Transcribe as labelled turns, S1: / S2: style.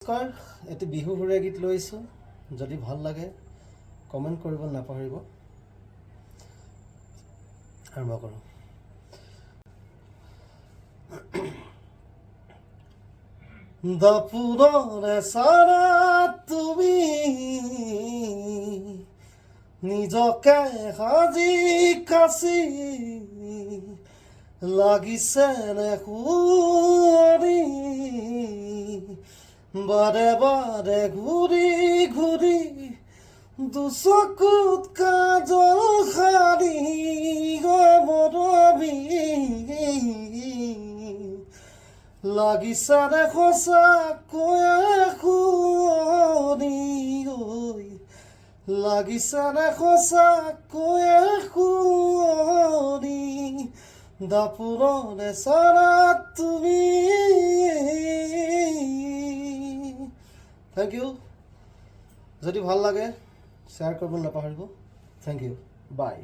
S1: নমস্কাৰ, এটি বিহু সুৰীয়া গীত লৈছোঁ। যদি ভাল লাগে কমেণ্ট কৰিব নাপাহৰিব। আৰম্ভ কৰোঁ। দাপুৰৰে চাৰা তুমি নিজকে সাজি কাচি লাগিছে নে সুঁৱৰি বাৰে বাৰে ঘূৰি ঘূৰি দুচকুত কাজল সাৰি গমৰবি লাগিছে নে সঁচাকৈয়ে সুঁৱৰি লাগিছে নে সঁচাকৈয়ে সুঁৱৰি দাপুৰৰে চাৰা তুমি। Thank you. যদি ভাল লাগে শ্বেয়াৰ কৰিব নাপাহৰিব। Thank you. বাই।